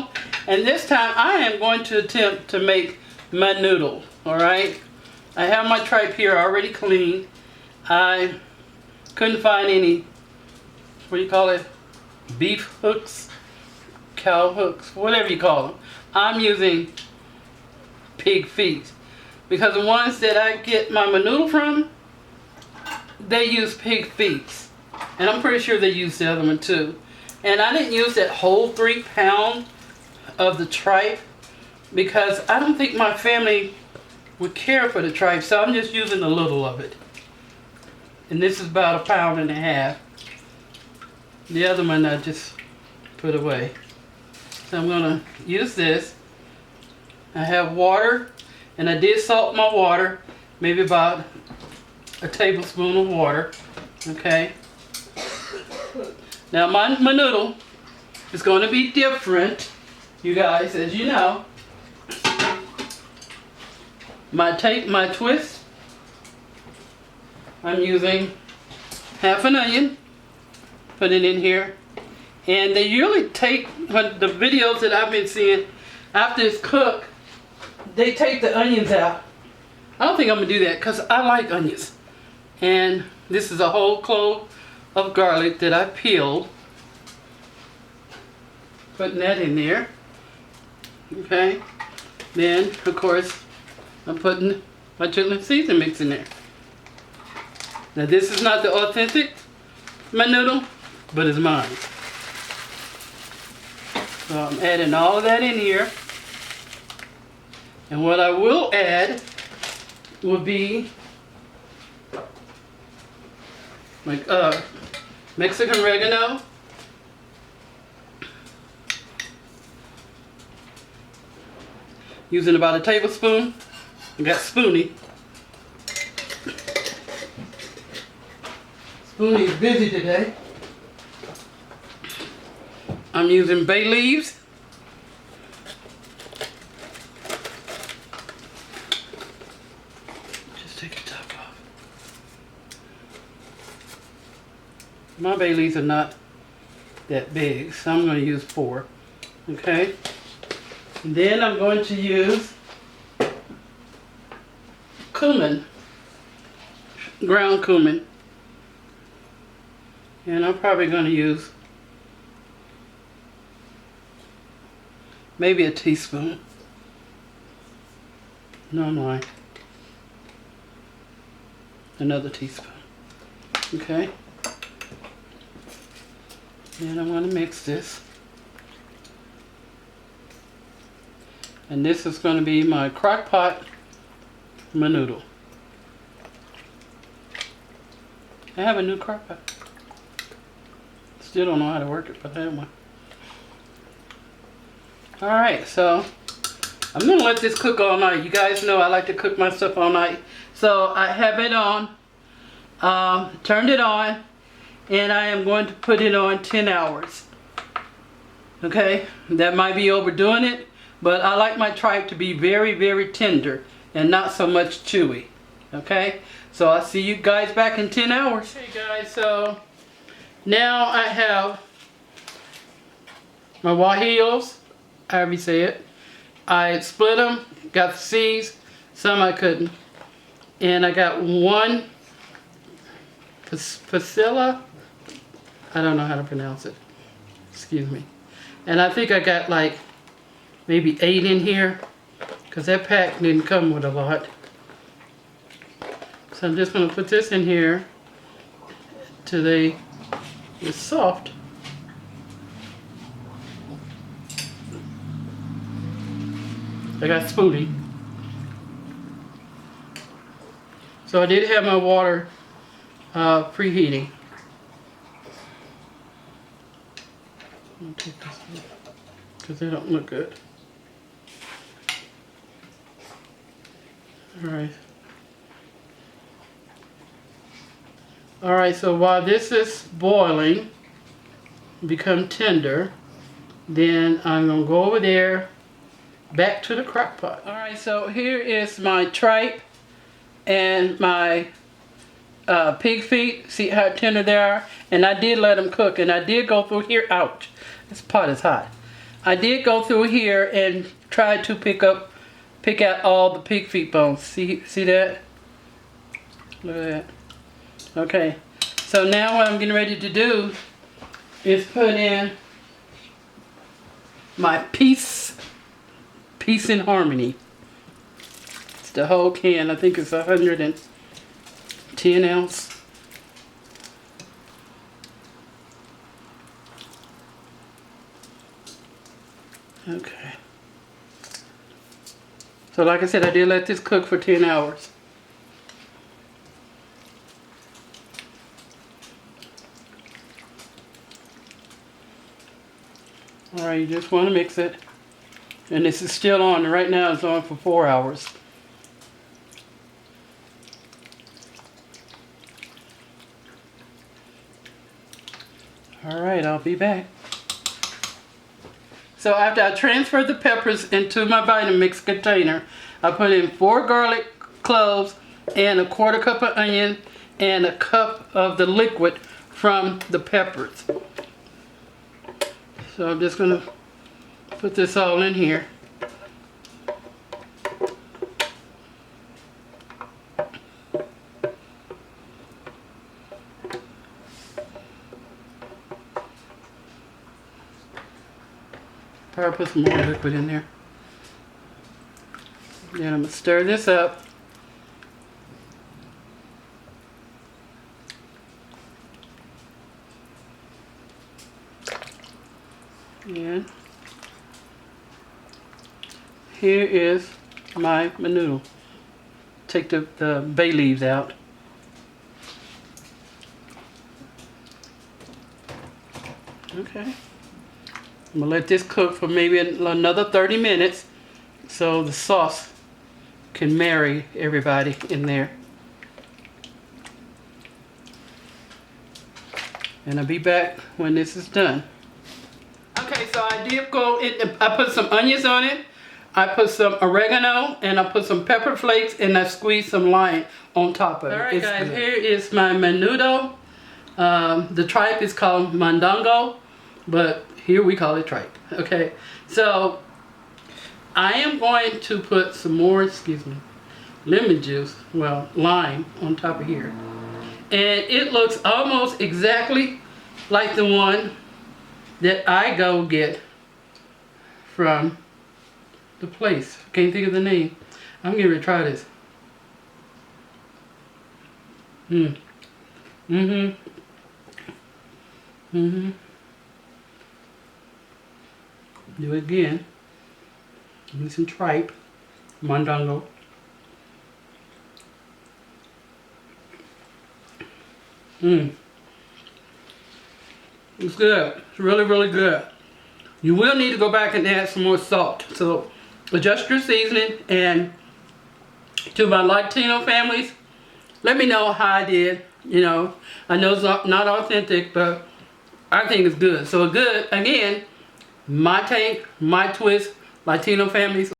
on. And this time I am going to attempt to make menudo. Alright. I have my tripe here already cleaned. I couldn't find any, what do you call it? Beef hooks, cow hooks, whatever you call them. I'm using pig feet. Because the ones that I get my menudo from, they use pig feet. And I'm pretty sure they use the other one too. And I didn't use that whole 3 pound of the tripe because I don't think my family would care for the tripe. So I'm just using a little of it. And this is about 1.5 pounds. The other one I just put away. So I'm going to use this. I have water. And I did salt my water. Maybe about a tablespoon of water. Okay. Now my menudo is going to be different, you guys, as you know. My twist, I'm using half an onion, put it in here. And they usually take, the videos that I've been seeing, after it's cooked, they take the onions out. I don't think I'm going to do that because I like onions. And this is a whole clove of garlic that I peeled. Putting that in there. Okay. Then, of course, I'm putting my chitlin seasoning mix in there. Now this is not the authentic menudo, but it's mine. So I'm adding all of that in here. And what I will add will be like Mexican oregano, using about a tablespoon. I got Spoonie. Spoonie is busy today. I'm using bay leaves. My bay leaves are not that big, so I'm going to use 4. Okay. And then I'm going to use cumin, ground cumin. And I'm probably going to use maybe a teaspoon. No, I'm lying. Another teaspoon. Okay. And I'm going to mix this. And this is going to be my crock pot menudo. I have a new crock pot. Still don't know how to work it, but I have one. Alright, so I'm going to let this cook all night. You guys know I like to cook my stuff all night. So I have it on, turned it on. And I am going to put it on 10 hours. Okay, that might be overdoing it, but I like my tripe to be very, very tender and not so much chewy. Okay, so I'll see you guys back in 10 hours. Hey guys, so now I have my guajillos, however you say it. I split them, got the seeds, some I couldn't. And I got one pasilla. I don't know how to pronounce it. Excuse me. And I think I got like maybe 8 in here because that pack didn't come with a lot. So I'm just going to put this in here till it's soft. I got Spoonie. So I did have my water preheating. I'll take this off because they don't look good. Alright. Alright, so while this is boiling, become tender, then I'm going to go over there back to the crock pot. Alright, so here is my tripe and my pig feet. See how tender they are? And I did let them cook, and I did go through here. Ouch, this pot is hot. I did go through here and try to pick out all the pig feet bones. See that? Look at that. Okay. So now what I'm getting ready to do is put in my Peace in Harmony. It's the whole can. I think it's 110 ounce. Okay. So like I said, I did let this cook for 10 hours. Alright, you just want to mix it. And this is still on. Right now it's on for 4 hours. Alright, I'll be back. So after I transferred the peppers into my Vitamix container, I put in 4 garlic cloves and a 1/4 cup of onion and a cup of the liquid from the peppers. So I'm just going to put this all in here. Probably put some more liquid in there. Then I'm going to stir this up. And here is my menudo. Take the bay leaves out. Okay. I'm going to let this cook for maybe another 30 minutes so the sauce can marry everybody in there. And I'll be back when this is done. Okay, so I did go in, I put some onions on it, I put some oregano, and I put some pepper flakes, and I squeezed some lime on top of it. Alright guys, good. Here is my menudo. The tripe is called mondongo, but here we call it tripe. Okay, so I am going to put some more, lemon juice, well, lime on top of here. And it looks almost exactly like the one that I go get from the place. Can't think of the name. I'm going to try this. Do it again. Give me some tripe, mondongo. It's good. It's really, really good. You will need to go back and add some more salt. So adjust your seasoning. And to my Latino families, let me know how I did. You know, I know it's not authentic, but I think it's good. So good, again, my take, my twist, Latino families.